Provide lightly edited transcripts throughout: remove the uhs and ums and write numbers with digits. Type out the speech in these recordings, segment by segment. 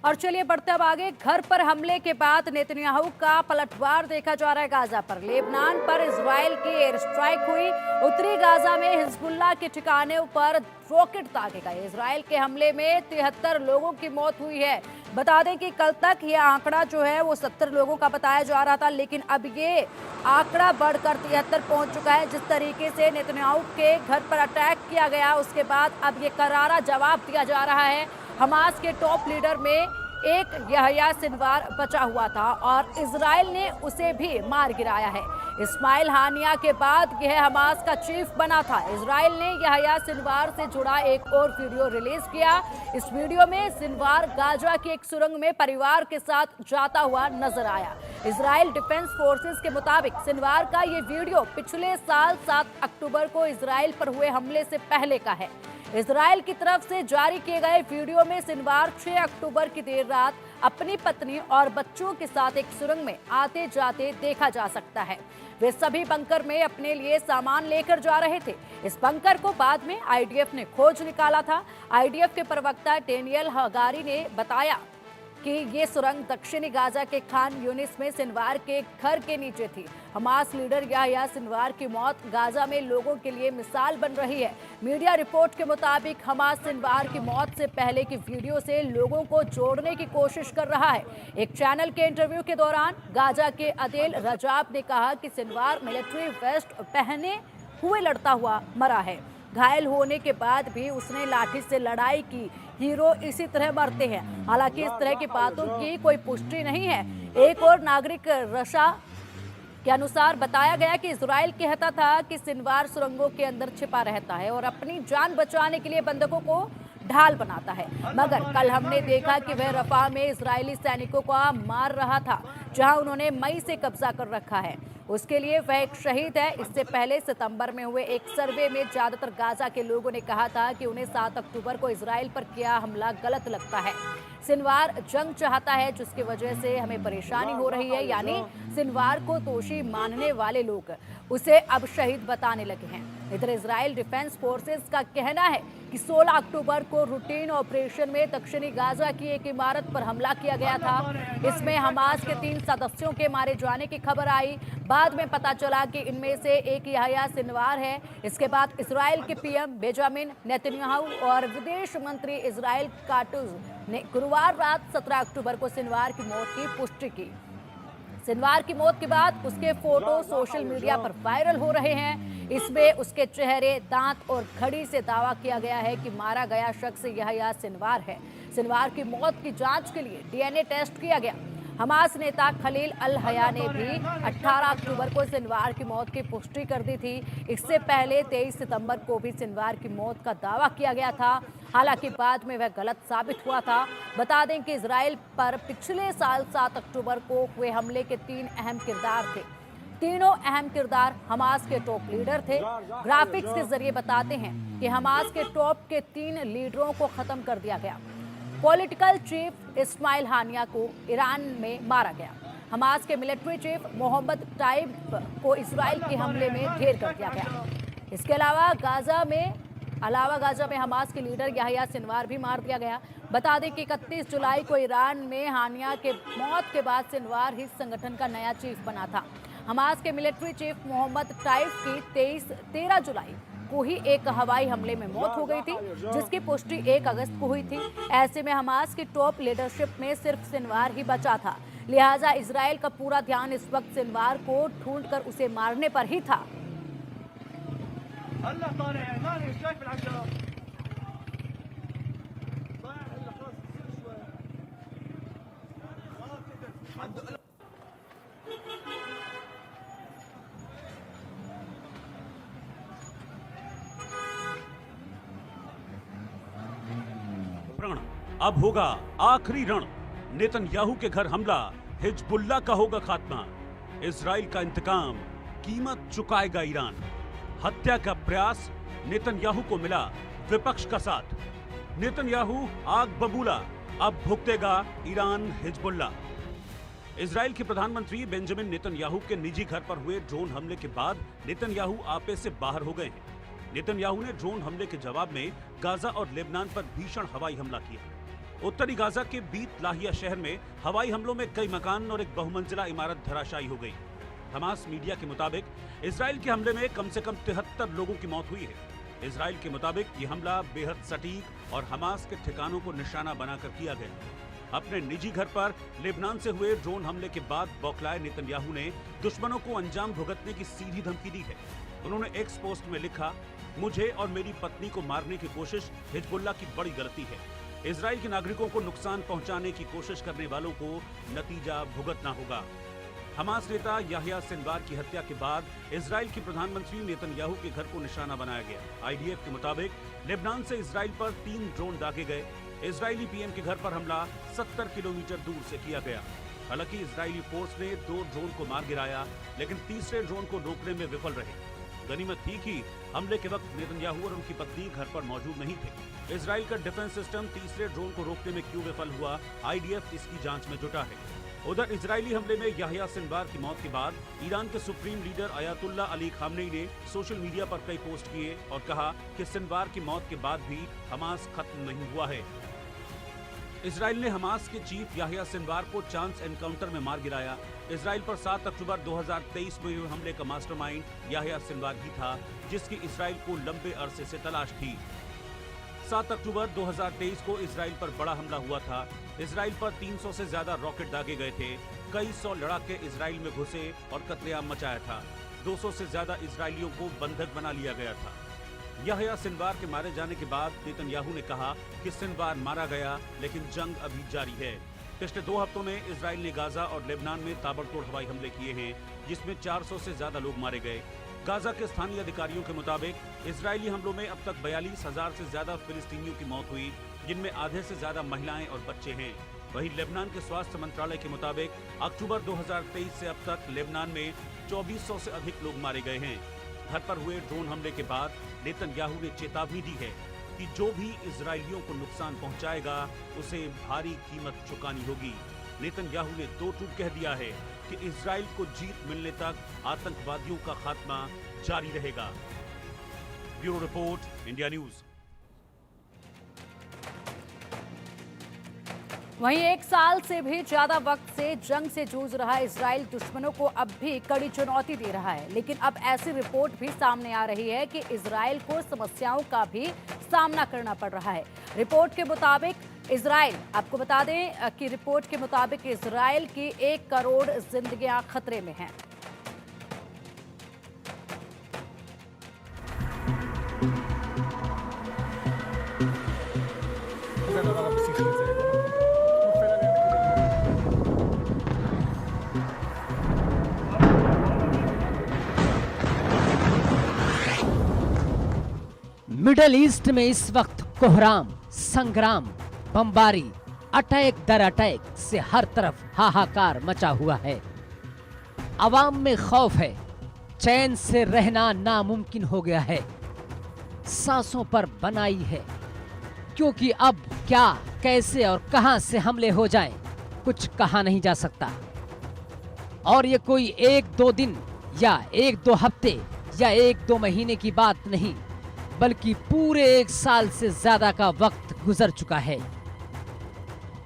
और चलिए बढ़ते अब आगे। घर पर हमले के बाद नेतन्याहू का पलटवार देखा जा रहा है गाजा पर। लेबनान पर इजराइल की एयर स्ट्राइक हुई। उत्तरी गाजा में हिजबुल्लाह के ठिकाने पर रॉकेट दागे गए। इजराइल के हमले में 73 लोगों की मौत हुई है। बता दें कि कल तक यह आंकड़ा जो है वो 70 लोगों का बताया जा रहा था, लेकिन अब ये आंकड़ा बढ़कर 73 पहुंच चुका है। जिस तरीके से नेतन्याहू के घर पर अटैक किया गया, उसके बाद अब ये करारा जवाब दिया जा रहा है। हमास के टॉप लीडर में एक यहया सिनवार बचा हुआ था और इजराइल ने उसे भी मार गिराया है। इस्माइल हानिया के बाद यह हमास का चीफ बना था। इजराइल ने यहया सिनवार से जुड़ा एक और वीडियो रिलीज किया। इस वीडियो में सिनवार गाजा की एक सुरंग में परिवार के साथ जाता हुआ नजर आया। इजराइल डिफेंस फोर्सेस के मुताबिक सिनवार का ये वीडियो पिछले साल 7 अक्टूबर को इजराइल पर हुए हमले से पहले का है। इजराइल की तरफ से जारी किए गए वीडियो में सिनवार 6 अक्टूबर की देर रात अपनी पत्नी और बच्चों के साथ एक सुरंग में आते जाते देखा जा सकता है। वे सभी बंकर में अपने लिए सामान लेकर जा रहे थे। इस बंकर को बाद में आईडीएफ ने खोज निकाला था। आईडीएफ के प्रवक्ता डेनियल हगारी ने बताया कि ये सुरंग दक्षिणी गाजा के खान यूनिस में सिनवार के घर के नीचे थी। हमास लीडर यहया सिनवार की मौत गाजा में लोगों के लिए मिसाल बन रही है। मीडिया रिपोर्ट के मुताबिक हमास सिनवार की मौत से पहले की वीडियो से लोगों को जोड़ने की कोशिश कर रहा है। एक चैनल के इंटरव्यू के दौरान गाजा के अदेल रजाब ने कहा कि सिनवार मिलिट्री वेस्ट पहने हुए लड़ता हुआ मरा है। घायल होने के बाद भी उसने लाठी से लड़ाई की। हीरो इसी तरह मरते हैं। हालांकि इस तरह की बातों की कोई पुष्टि नहीं है। एक और नागरिक रशा के अनुसार बताया गया कि इजराइल कहता था कि सिनवार सुरंगों के अंदर छिपा रहता है और अपनी जान बचाने के लिए बंधकों को ढाल बनाता है। मगर कल हमने देखा कि वह रफा में इजरायली सैनिकों को मार रहा था, जहां उन्होंने मई से कब्जा कर रखा है। उसके लिए वह एक शहीद है। इससे पहले सितंबर में हुए एक सर्वे में ज्यादातर गाजा के लोगों ने कहा था कि उन्हें 7 अक्टूबर को इजराइल पर किया हमला गलत लगता है। सिनवार जंग चाहता है, जिसकी वजह से हमें परेशानी हो रही है। यानी सिनवार को दोषी मानने वाले लोग उसे अब शहीद बताने लगे हैं। इधर इजराइल डिफेंस फोर्सेस का कहना है कि 16 अक्टूबर को रूटीन ऑपरेशन में दक्षिणी गाजा की एक इमारत पर हमला किया गया था। इसमें हमास के 3 सदस्यों के मारे जाने की खबर आई। बाद में पता चला कि इनमें से एक यहया सिनवार है। इसके बाद इजराइल के पीएम बेंजामिन नेतन्याहू और विदेश मंत्री इजराइल काटुज ने गुरुवार रात 17 अक्टूबर को सिनवार की मौत की पुष्टि की। सिनवार की मौत के बाद उसके फोटो सोशल मीडिया पर वायरल हो रहे हैं। इसमें उसके चेहरे, दांत और घड़ी से दावा किया गया है कि मारा गया शख्स यहया सिनवार है। सिनवार की मौत की जांच के लिए डीएनए टेस्ट किया गया। हमास नेता खलील अल हया ने भी 18 अक्टूबर को सिनवार की मौत की पुष्टि कर दी थी। इससे पहले 23 सितंबर को भी सिनवार की मौत का दावा किया गया था। हालांकि बाद में वह गलत साबित हुआ था। बता दें कि इजराइल पर पिछले साल 7 अक्टूबर को हुए हमले के 3 अहम किरदार थे। तीनों अहम किरदार हमास के टॉप लीडर थे। ग्राफिक्स के जरिए बताते हैं कि हमास के टॉप के 3 लीडरों को खत्म कर दिया गया। पॉलिटिकल चीफ इस्माइल हानिया को ईरान में मारा गया। हमास के मिलिट्री चीफ मोहम्मद टाइब को इजराइल के हमले में ढेर कर दिया गया। इसके अलावा गाजा में हमास के लीडर यहया सिनवार भी मार दिया गया। बता दें कि 31 जुलाई को ईरान में हानिया के मौत के बाद सिनवार ही संगठन का नया चीफ बना था। हमास के मिलिट्री चीफ मोहम्मद टाइब की 13 जुलाई को ही एक हवाई हमले में मौत हो गई थी, जिसकी पुष्टि 1 अगस्त को हुई थी। ऐसे में हमास की टॉप लीडरशिप में सिर्फ सिनवार ही बचा था। लिहाजा इजराइल का पूरा ध्यान इस वक्त सिनवार को ढूंढकर उसे मारने पर ही था। अब होगा आखिरी रण। नेतन्याहू के घर हमला, हिजबुल्लाह का होगा खात्मा। इजराइल का इंतकाम, कीमत चुकाएगा ईरान। हत्या का प्रयास, नेतन्याहू को मिला विपक्ष का साथ। नेतन्याहू आग बबूला, अब भुगतेगा ईरान हिजबुल्लाह। इजराइल के प्रधानमंत्री बेंजामिन नेतन्याहू के निजी घर पर हुए ड्रोन हमले के बाद नेतन्याहू आपे से बाहर हो गए हैं। नेतन्याहू ने ड्रोन हमले के जवाब में गाजा और लेबनान पर भीषण हवाई हमला किया। उत्तरी गाजा के बीत लाहिया शहर में हवाई हमलों में कई मकान और एक बहुमंजिला इमारत धराशायी हो गई। हमास मीडिया के मुताबिक इजराइल के हमले में कम से कम 73 लोगों की मौत हुई है। इजराइल के मुताबिक ये हमला बेहद सटीक और हमास के ठिकानों को निशाना बनाकर किया गया। अपने निजी घर पर लेबनान से हुए ड्रोन हमले के बाद बौखलाए नेतन्याहू ने दुश्मनों को अंजाम भुगतने की सीधी धमकी दी है। उन्होंने एक्स पोस्ट में लिखा, मुझे और मेरी पत्नी को मारने की कोशिश हिजबुल्ला की बड़ी गलती है। इजराइल के नागरिकों को नुकसान पहुंचाने की कोशिश करने वालों को नतीजा भुगतना होगा। हमास नेता याह्या सिनवार की हत्या के बाद इजराइल के प्रधानमंत्री नेतन्याहू के घर को निशाना बनाया गया। आईडीएफ के मुताबिक लेबनान से इजराइल पर 3 ड्रोन दागे गए। इजरायली पीएम के घर पर हमला 70 किलोमीटर दूर से किया गया। हालांकि इजरायली फोर्स ने 2 ड्रोन को मार गिराया, लेकिन तीसरे ड्रोन को रोकने में विफल रहे। गनीमत थी कि हमले के वक्त नेतन्याहू और उनकी पत्नी घर पर मौजूद नहीं थे। इजराइल का डिफेंस सिस्टम तीसरे ड्रोन को रोकने में क्यों विफल हुआ, आईडीएफ इसकी जांच में जुटा है। उधर इजरायली हमले में याह्या सिनवार की मौत के बाद ईरान के supreme leader Ayatollah Ali Khamenei ने सोशल मीडिया पर कई पोस्ट किए और कहा कि सिनवार की मौत के बाद भी हमास खत्म नहीं हुआ है। इजराइल ने हमास के चीफ याह्या सिनवार को चांस एनकाउंटर में मार गिराया। इजराइल पर 7 अक्टूबर 2023 में हुए हमले का मास्टरमाइंड याह्या सिनवार ही था, जिसकी इजराइल को लंबे अरसे से तलाश थी। 7 अक्टूबर 2023 को इजराइल पर बड़ा हमला हुआ था। इजराइल पर 300 से ज्यादा रॉकेट दागे गए थे। कई सौ लड़ाके इजराइल में घुसे और कत्लेआम मचाया था। 200 से ज्यादा इजरायलियों को बंधक बना लिया गया था। याह्या सिनवार के मारे जाने के बाद नेतन्याहू ने कहा कि सिनवार मारा गया, लेकिन जंग अभी जारी है। पिछले 2 हफ्तों में इजराइल ने गाजा और लेबनान में ताबड़तोड़ हवाई हमले किए हैं, जिसमें 400 से ज्यादा लोग मारे गए। गाजा के स्थानीय अधिकारियों के मुताबिक इजरायली हमलों में अब तक 42,000 से ज्यादा फिलिस्तीनियों की मौत हुई, जिनमें आधे से ज्यादा महिलाएं और बच्चे हैं। वहीं लेबनान के स्वास्थ्य मंत्रालय के मुताबिक अक्टूबर 2023 से अब तक लेबनान में 2400 से अधिक लोग मारे गए हैं। घर पर हुए ड्रोन हमले के बाद नेतन्याहू ने चेतावनी दी है कि जो भी इजरायलियों को नुकसान पहुंचाएगा उसे भारी कीमत चुकानी होगी। नेतन्याहू ने 2 टूक कह दिया है कि इजराइल को जीत मिलने तक आतंकवादियों का खात्मा जारी रहेगा। Bureau report, India news. वहीं 1 साल से भी ज्यादा वक्त से जंग से जूझ रहा इजराइल दुश्मनों को अब भी कड़ी चुनौती दे रहा है, लेकिन अब ऐसी रिपोर्ट भी सामने आ रही है कि इजराइल को समस्याओं का भी सामना करना पड़ रहा है। रिपोर्ट के मुताबिक इजराइल, आपको बता दें कि रिपोर्ट के मुताबिक इजराइल की 1 करोड़ जिंदगियां खतरे में हैं। मिडल ईस्ट में इस वक्त कोहराम, संग्राम, बमबारी, अटैक दर अटैक से हर तरफ हाहाकार मचा हुआ है। अवाम में खौफ है, चैन से रहना नामुमकिन हो गया है। सांसों पर बनाई है, क्योंकि अब क्या, कैसे और कहां से हमले हो जाएं, कुछ कहा नहीं जा सकता। और ये कोई 1-2 दिन या 1-2 हफ्ते या 1-2 महीने की बात नहीं, बल्कि पूरे 1 साल से ज्यादा का वक्त गुजर चुका है।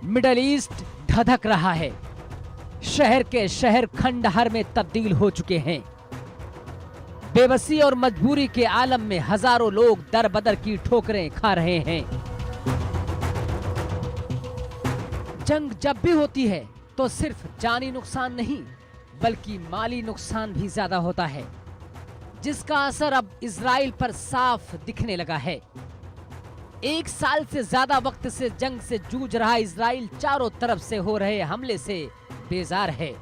मिडल ईस्ट धधक रहा है। शहर के शहर खंडहर में तब्दील हो चुके हैं। बेबसी और मजबूरी के आलम में हजारों लोग दर बदर की ठोकरें खा रहे हैं। जंग जब भी होती है तो सिर्फ जानी नुकसान नहीं, बल्कि माली नुकसान भी ज्यादा होता है, जिसका असर अब इजराइल पर साफ दिखने लगा है। 1 साल से ज्यादा वक्त से जंग से जूझ रहा इजराइल चारों तरफ से हो रहे हमले से बेजार है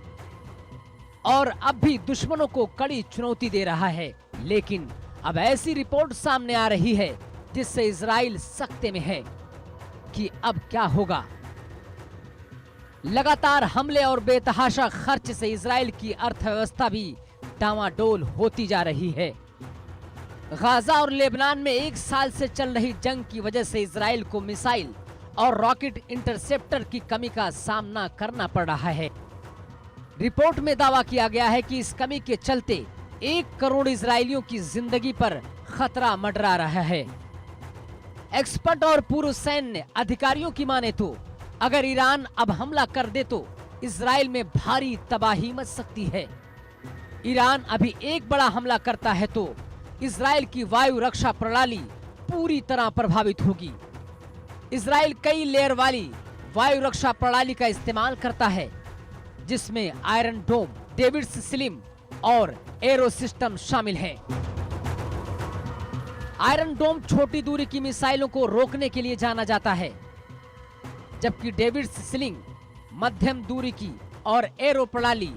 और अब भी दुश्मनों को कड़ी चुनौती दे रहा है। लेकिन अब ऐसी रिपोर्ट सामने आ रही है जिससे इजराइल सकते में है कि अब क्या होगा। लगातार हमले और बेतहाशा खर्च से इजराइल की अर्थव्यवस्था भी डामाडोल होती जा रही है। गाजा और लेबनान में 1 साल से चल रही जंग की वजह से इजराइल को मिसाइल और रॉकेट इंटरसेप्टर की कमी का सामना करना पड़ रहा है। रिपोर्ट में दावा किया गया है कि इस कमी के चलते 1 करोड़ इजरायलियों की जिंदगी पर खतरा मंडरा रहा है। एक्सपर्ट और पूर्व सैन्य अधिकारियों की माने तो अगर ईरान अब हमला कर दे तो इजराइल में भारी तबाही मच सकती है। ईरान अभी एक बड़ा हमला करता है तो इजराइल की वायु रक्षा प्रणाली पूरी तरह प्रभावित होगी। इजराइल कई लेयर वाली वायु रक्षा प्रणाली का इस्तेमाल करता है, जिसमें आयरन डोम, डेविड्स स्लिम और एरो सिस्टम शामिल हैं। आयरन डोम छोटी दूरी की मिसाइलों को रोकने के लिए जाना जाता है, जबकि डेविड्स स्लिंग मध्यम दूरी की और एरो प्रणाली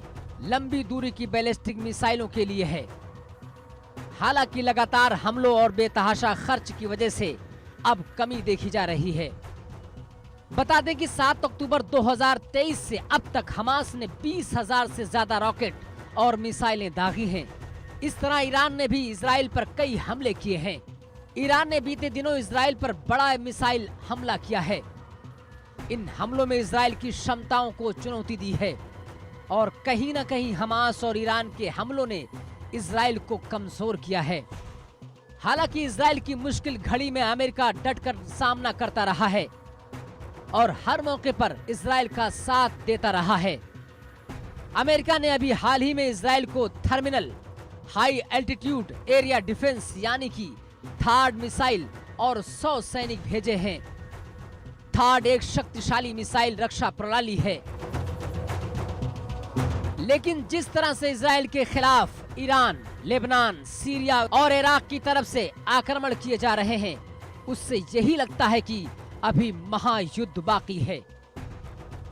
लंबी दूरी की बैलिस्टिक मिसाइलों के लिए है। हालांकि लगातार हमलों और बेतहाशा खर्च की वजह से अब कमी देखी जा रही है। बता दें कि 7 अक्टूबर 2023 से अब तक हमास ने 20,000 से ज्यादा रॉकेट और मिसाइलें दागी हैं। इस तरह ईरान ने भी इजराइल पर कई हमले किए हैं। ईरान ने बीते दिनों इजराइल पर बड़ा मिसाइल हमला किया है। इन हमलों में इजराइल की क्षमताओं को चुनौती दी है और कहीं न कहीं हमास और ईरान के हमलों ने इजराइल को कमजोर किया है। हालांकि इजराइल की मुश्किल घड़ी में अमेरिका डटकर सामना करता रहा है और हर मौके पर इजराइल का साथ देता रहा है। अमेरिका ने अभी हाल ही में इजराइल को थर्मिनल हाई एल्टीट्यूड एरिया डिफेंस यानी कि थार्ड मिसाइल और 100 सैनिक भेजे हैं। थार्ड एक शक्तिशाली मिसाइल रक्षा प्रणाली है, लेकिन जिस तरह से इजराइल के खिलाफ ईरान, लेबनान, सीरिया और इराक की तरफ से आक्रमण किए जा रहे हैं, उससे यही लगता है कि अभी महायुद्ध बाकी है।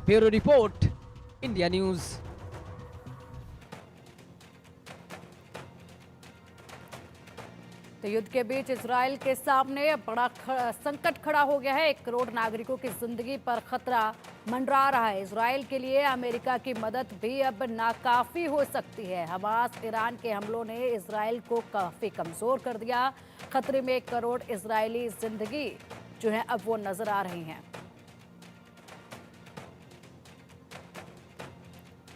Bureau report, India news. तो युद्ध के बीच इजराइल के सामने बड़ा संकट खड़ा हो गया है। 1 करोड़ नागरिकों की जिंदगी पर खतरा मंडरा रहा है। इजराइल के लिए अमेरिका की मदद भी अब नाकाफी हो सकती है। हमास ईरान के हमलों ने इजराइल को काफी कमजोर कर दिया। खतरे में 1 करोड़ इजरायली जिंदगी जो है अब वो नजर आ रही हैं।